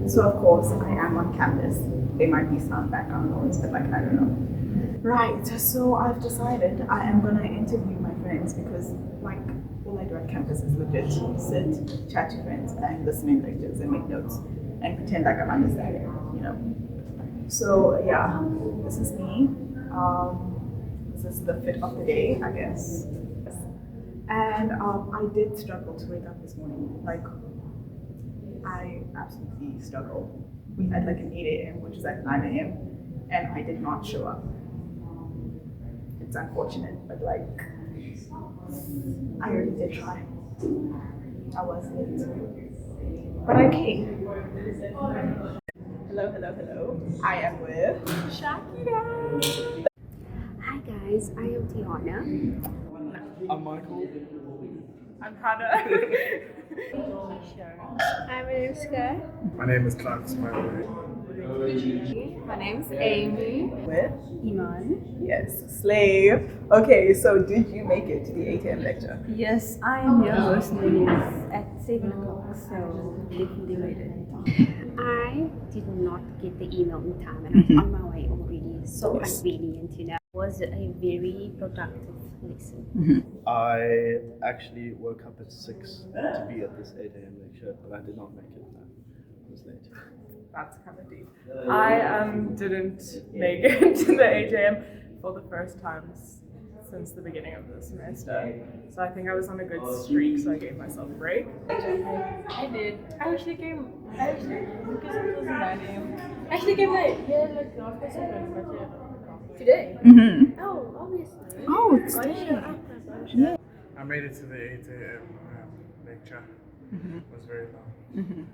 So of course I am on campus. There might be some background noise, but like I don't know. Right. So I've decided I am gonna interview my friends because like all I do at campus is legit sit, chat to friends, and listen in lectures and make notes and pretend like I'm understanding, you know. So yeah, this is me. This is the fit of the day, I guess. And I did struggle to wake up this morning. Like I absolutely struggled. We had like an 8 a.m., which is at 9 a.m., and I did not show up. It's unfortunate, but like I really did try. I was late, but I came. Hello, hello, hello. I am with Shakira. Hi guys, I am Tiana. I'm Michael. I'm Hannah. Hi, my name is Sky. My name is Clark, by the way. My name's Amy. With Iman. yes, slave. Okay, so did you make it to the 8 a.m. lecture? Yes, I am here personally at 7 o'clock, so definitely made it. I did not get the email in time and I was on my way already, so Yes. convenient, you know. It was a very productive lesson. I actually woke up at 6 to be at this 8 a.m. lecture, but I did not make it. No, I was late. That's kind of deep. I didn't make it to the 8 a.m. for the first time since the beginning of the semester. So I think I was on a good streak, so I gave myself a break. I did. I actually came. Because it was 9 a.m. I actually came late. Yeah, like after 7. But yeah. Today? Mm-hmm. Oh, obviously. Oh, it's today. Yeah. I made it to the 8 a.m. Lecture. It was very long.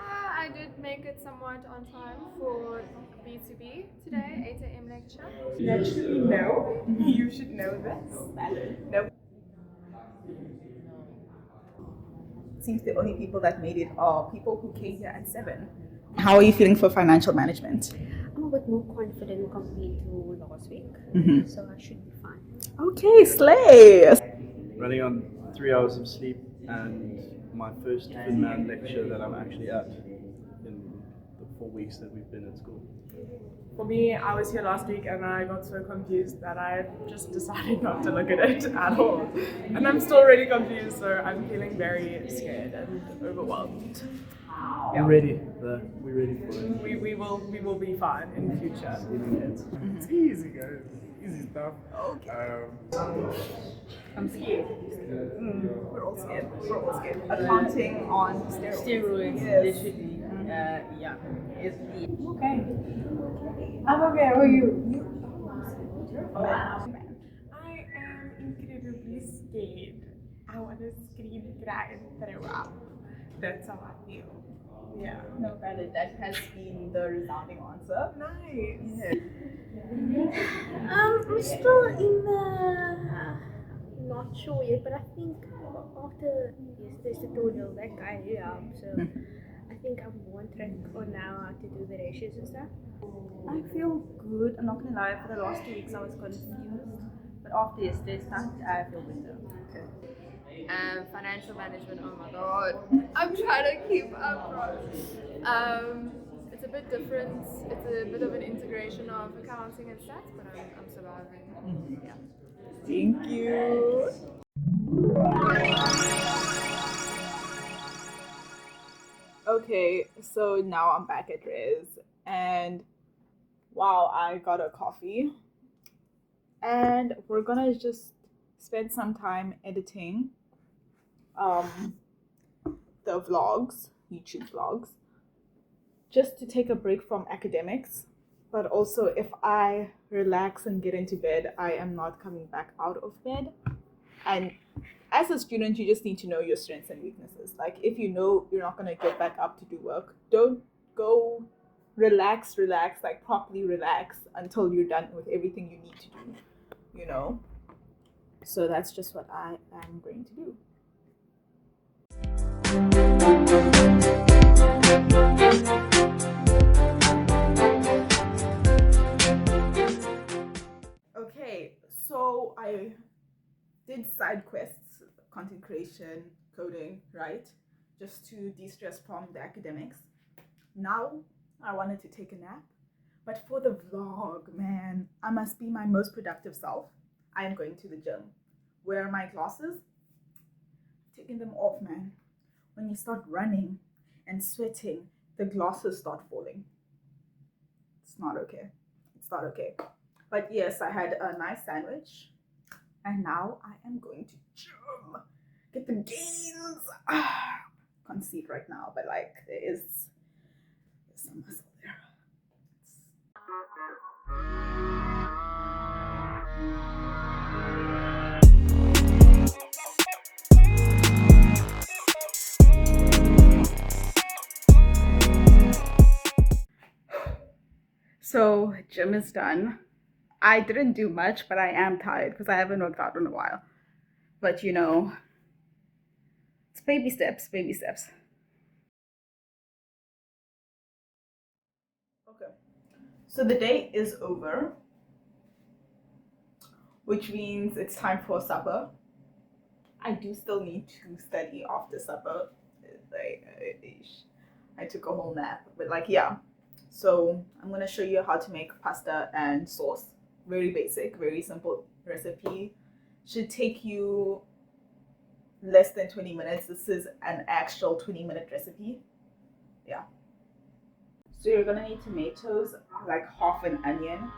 I did make it somewhat on time for B2B today, 8 a.m. lecture. Naturally, no. You should know this. No. Seems the only people that made it are people who came here at 7. How are you feeling for financial management? I'm a bit more confident compared to last week, so I should be fine. Okay, slay. Running on 3 hours of sleep and my first Finman lecture that I'm actually at in the 4 weeks that we've been at school. For me, I was here last week and I got so confused that I just decided not to look at it at all. And I'm still really confused, so I'm feeling very scared and overwhelmed. We're ready. We're ready for it. We will be fine in the future. It's easy, guys. Easy stuff. Okay. I'm scared. We're all scared. We're all scared. Accounting on steroids. Steroids, Yes. literally. Yeah. It's Okay. I'm okay. How are you? I am incredibly scared. I want to scream, cry, and throw up. That's how I feel. Yeah. No, valid. That has been the resounding answer. Nice. I'm still in the not sure yet, but I think after yesterday's tutorial that guy really helped, so I think I'm more on track on now how to do the ratios and stuff. I feel good. I'm not gonna lie. For the last 2 weeks, I was confused, but after yesterday's stuff, I feel better. Financial management. Oh my god, I'm trying to keep up, bro. It's a bit different. It's a bit of an integration of accounting and stats, but I'm surviving. Yeah. Thank you. Okay, so now I'm back at Res, and wow, I got a coffee, and we're gonna just spend some time editing the vlogs, YouTube vlogs, just to take a break from academics. But also, if I relax and get into bed, I am not coming back out of bed. And as a student, you just need to know your strengths and weaknesses. Like, if you know you're not going to get back up to do work, don't go relax, like properly relax until you're done with everything you need to do, you know? So that's just what I am going to do. Okay, so I did side quests, content creation, coding, right? Just to de-stress from the academics. Now I wanted to take a nap, but for the vlog, man, I must be my most productive self. I am going to the gym. Where are my glasses? Taking them off, man. When you start running and sweating, the glasses start falling. It's not okay. It's not okay. But yes, I had a nice sandwich, and now I am going to gym. Get the gains. Can't see it right now, but like there's some muscle there. So gym is done. I didn't do much, but I am tired because I haven't worked out in a while. But you know, it's baby steps, baby steps. Okay. So the day is over, which means it's time for supper. I do still need to study after supper. I took a whole nap, but like, yeah. So I'm gonna show you how to make pasta and sauce. Very basic, very simple recipe. Should take you less than 20 minutes. This is an actual 20-minute recipe. Yeah. So you're gonna need tomatoes, like half an onion,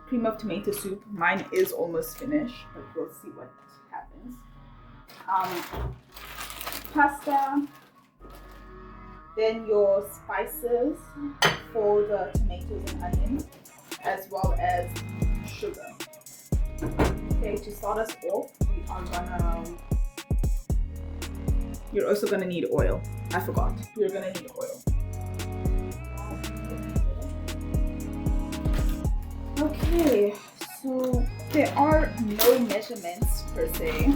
cream of tomato soup. Mine is almost finished, but we'll see what happens. Pasta, then your spices for the tomatoes and onions, as well as sugar. Okay, to start us off, you're also gonna need oil. I forgot. You're gonna need oil. Okay, so there are no measurements per se.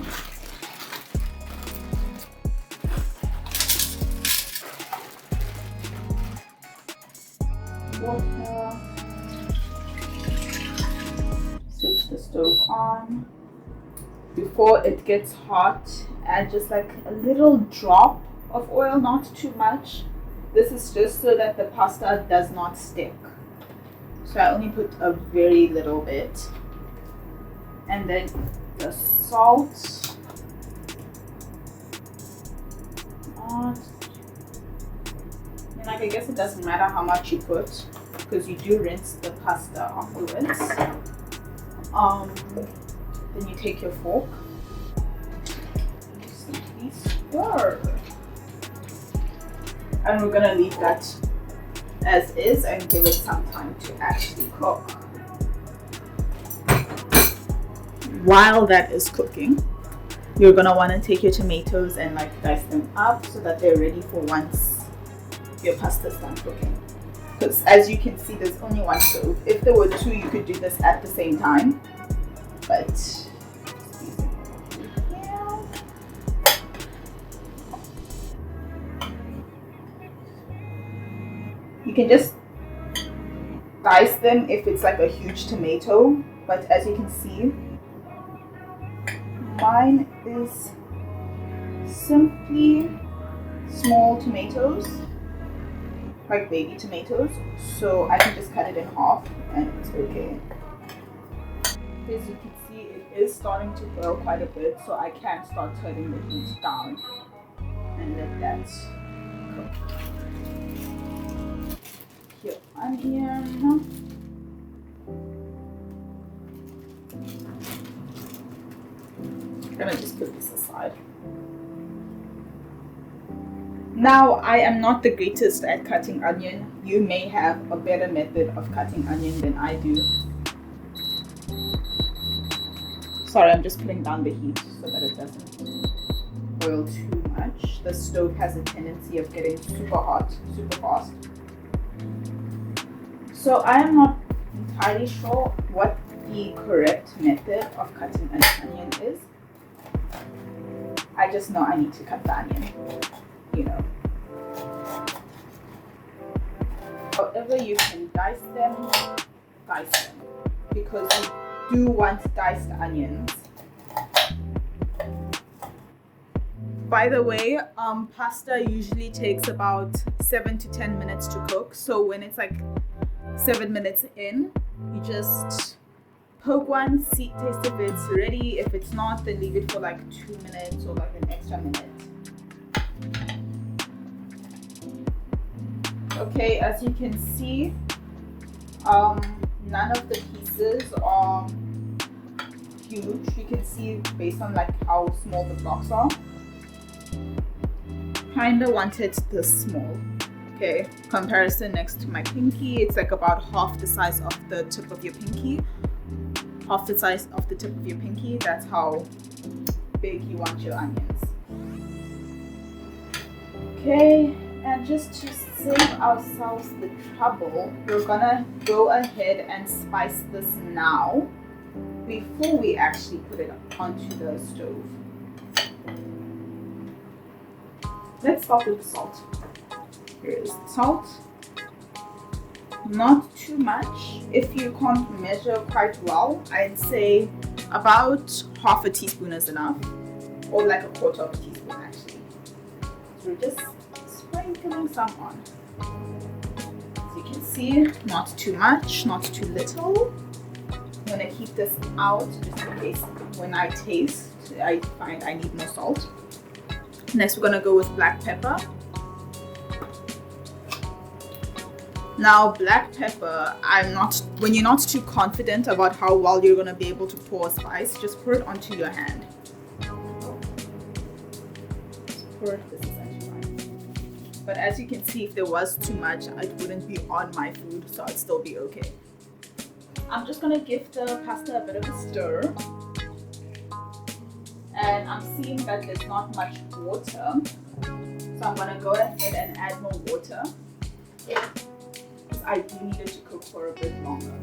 Water. Switch the stove on. Before it gets hot, add just like a little drop of oil, not too much. This is just so that the pasta does not stick. So I only put a very little bit. And then the salt. And like, I guess it doesn't matter how much you put because you do rinse the pasta afterwards. Then you take your fork, simply stir. And we're gonna leave that as is and give it some time to actually cook. While that is cooking, you're gonna wanna take your tomatoes and like dice them up so that they're ready for once your pasta's done cooking. Because as you can see, there's only one stove. If there were two, you could do this at the same time. But you can just dice them if it's like a huge tomato. But as you can see, mine is simply small tomatoes, like baby tomatoes, so I can just cut it in half and it's okay. As you can see, it is starting to boil quite a bit, so I can start turning the heat down and let that cook. Here, onion. I'm gonna just put this aside. Now, I am not the greatest at cutting onion. You may have a better method of cutting onion than I do. Sorry, I'm just putting down the heat so that it doesn't boil too much. The stove has a tendency of getting super hot, super fast. So I am not entirely sure what the correct method of cutting an onion is. I just know I need to cut the onion, you know. However you can dice them, because you do want diced onions. by the way, pasta usually takes about 7 to 10 minutes to cook. So when it's like 7 minutes in, you just poke one, see, taste if it's ready. If it's not, then leave it for like 2 minutes or like an extra minute. Okay, as you can see, none of the pieces are huge. You can see based on like how small the blocks are. Kinda want it this small. Okay, comparison next to my pinky, it's like about half the size of the tip of your pinky. Half the size of the tip of your pinky, that's how big you want your onions. Okay, and just to save ourselves the trouble, we're gonna go ahead and spice this now before we actually put it onto the stove. Let's start with salt. Here is the salt. Not too much. If you can't measure quite well, I'd say about half a teaspoon is enough, or like a quarter of a teaspoon actually. So we're just sprinkling some on. As you can see, not too much, not too little. I'm gonna keep this out just in case when I taste, I find I need more salt. Next, we're gonna go with black pepper. Now, black pepper, when you're not too confident about how well you're gonna be able to pour a spice, just pour it onto your hand. Just pour it, this is actually fine. But as you can see, if there was too much, it wouldn't be on my food, so I'd still be okay. I'm just gonna give the pasta a bit of a stir. And I'm seeing that there's not much water, so I'm gonna go ahead and add more water. I do need it to cook for a bit longer.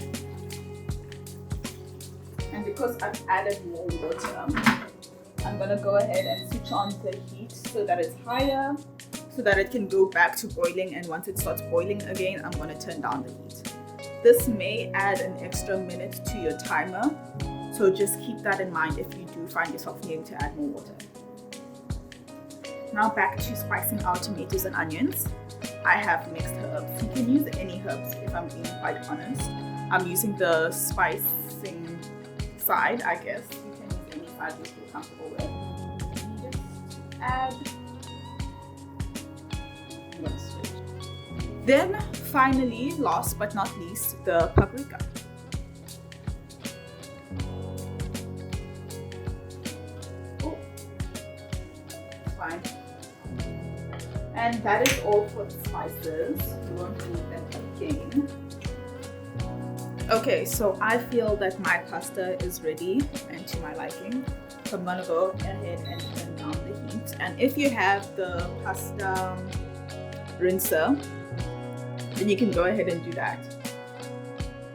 And because I've added more water, I'm gonna go ahead and switch on the heat so that it's higher, so that it can go back to boiling, and once it starts boiling again, I'm gonna turn down the heat. This may add an extra minute to your timer, so just keep that in mind if you do find yourself needing to add more water. Now back to spicing our tomatoes and onions. I have mixed herbs. You can use any herbs if I'm being quite honest. I'm using the spicing side, I guess. You can use any side you feel comfortable with. Just add one switch. Then finally, last but not least, the paprika. Oh, fine. And that is all for the spices. You won't need them again. Okay, so I feel that my pasta is ready and to my liking. So I'm gonna go ahead and turn down the heat. And if you have the pasta rinser, then you can go ahead and do that.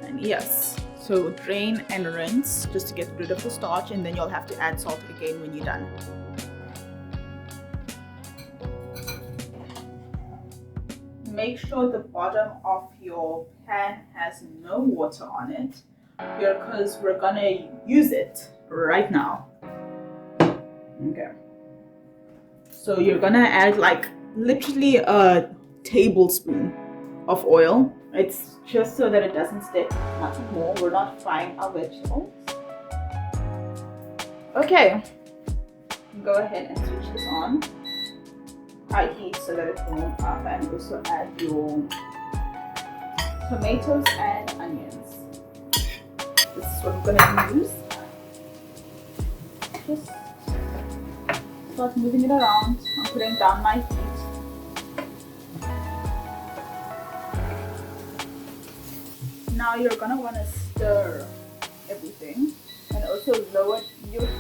And yes, so drain and rinse just to get rid of the starch, and then you'll have to add salt again when you're done. Make sure the bottom of your pan has no water on it, because we're gonna use it right now. Okay. So you're gonna add like literally a tablespoon of oil. It's just so that it doesn't stick, nothing more. We're not frying our vegetables. Okay. Go ahead and switch this on. High heat so that it will warm up, and also add your tomatoes and onions. This is what I'm gonna use. Just start moving it around. I'm putting down my heat. Now you're gonna want to stir everything and also lower your heat.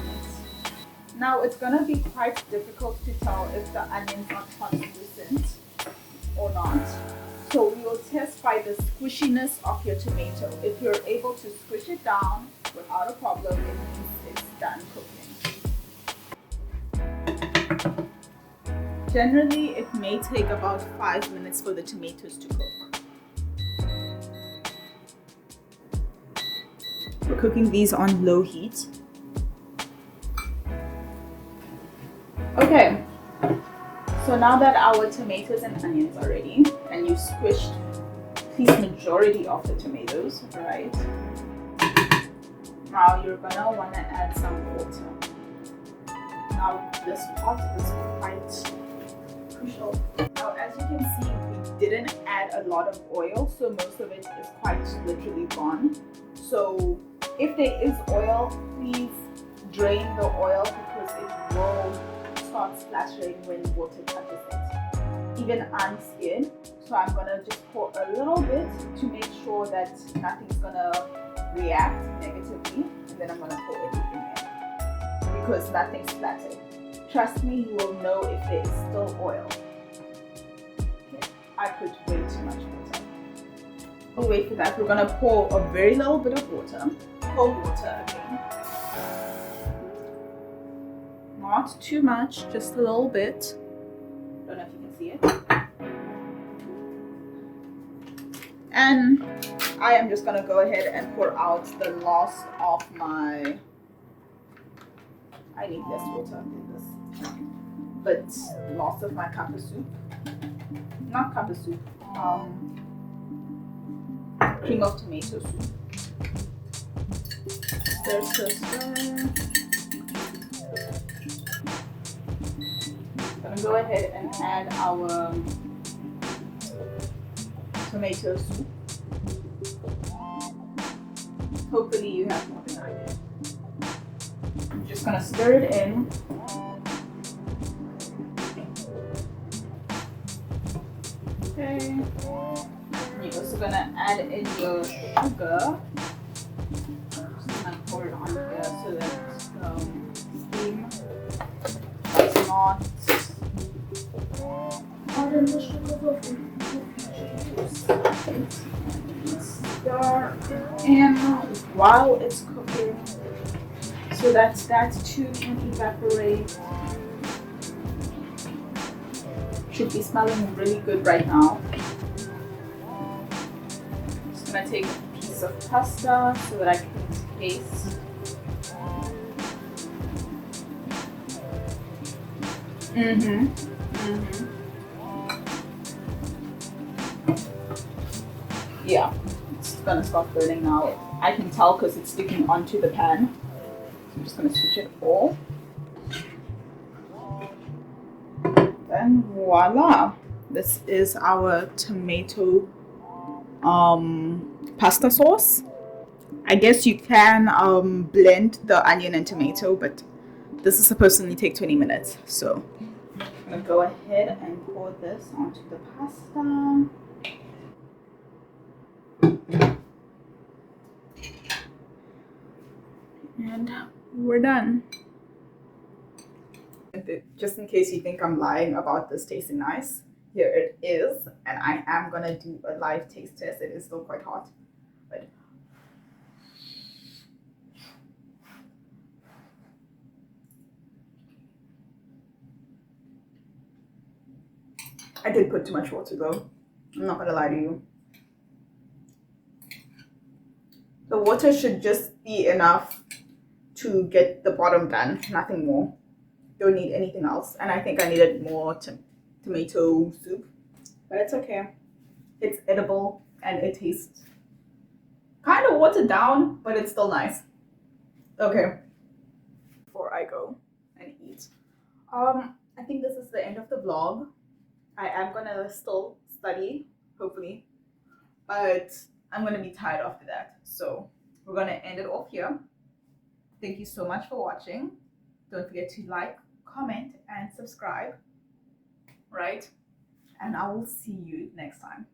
Now it's gonna be quite difficult to tell if the onions are translucent or not. So we will test by the squishiness of your tomato. If you're able to squish it down without a problem, it means it's done cooking. Generally, it may take about 5 minutes for the tomatoes to cook. We're cooking these on low heat. Okay, So now that our tomatoes and onions are ready, and you squished at least majority of the tomatoes, right? Now you're gonna wanna add some water. Now this pot is quite crucial. Now as you can see, we didn't add a lot of oil, so most of it is quite literally gone. So if there is oil, please drain the oil because it will start splashing when water touches it. Even I'm scared, so I'm gonna just pour a little bit to make sure that nothing's gonna react negatively, and then I'm gonna pour everything in because nothing's splattered. Trust me, you will know if there is still oil. Okay, I put way too much water. We'll wait for that. We're gonna pour a very little bit of water, cold water again. Not too much, just a little bit. Don't know if you can see it. And I am just gonna go ahead and pour out the last of my, I need less water than this, but last of my cup of soup, not cup of soup, cream of tomato soup. Stir, stir, stir. I'm gonna go ahead and add our tomato soup. Hopefully you have more than I did. I'm just gonna stir it in. Okay. You're also gonna add in your sugar. I'm just gonna pour it on here so that steam does not harden the sugar and while it's cooking, so that too can evaporate. Should be smelling really good right now. Just gonna take a piece of pasta so that I can taste. Yeah, it's gonna start burning now. I can tell because it's sticking onto the pan. So I'm just gonna switch it off. And voila! This is our tomato pasta sauce. I guess you can blend the onion and tomato, but this is supposed to only take 20 minutes. So I'm gonna go ahead and pour this onto the pasta. And we're done. Just in case you think I'm lying about this tasting nice, here it is. And I am gonna do a live taste test. It is still quite hot, but I did put too much water though. I'm not gonna lie to you. The water should just be enough to get the bottom done, nothing more. Don't need anything else. And I think I needed more tomato soup, but it's okay. It's edible and it tastes kind of watered down, but it's still nice. Okay, before I go and eat, I think this is the end of the vlog. I am gonna still study, hopefully, but I'm gonna be tired after that. So we're gonna end it off here. Thank you so much for watching. Don't forget to like, comment, and subscribe, right? And I will see you next time.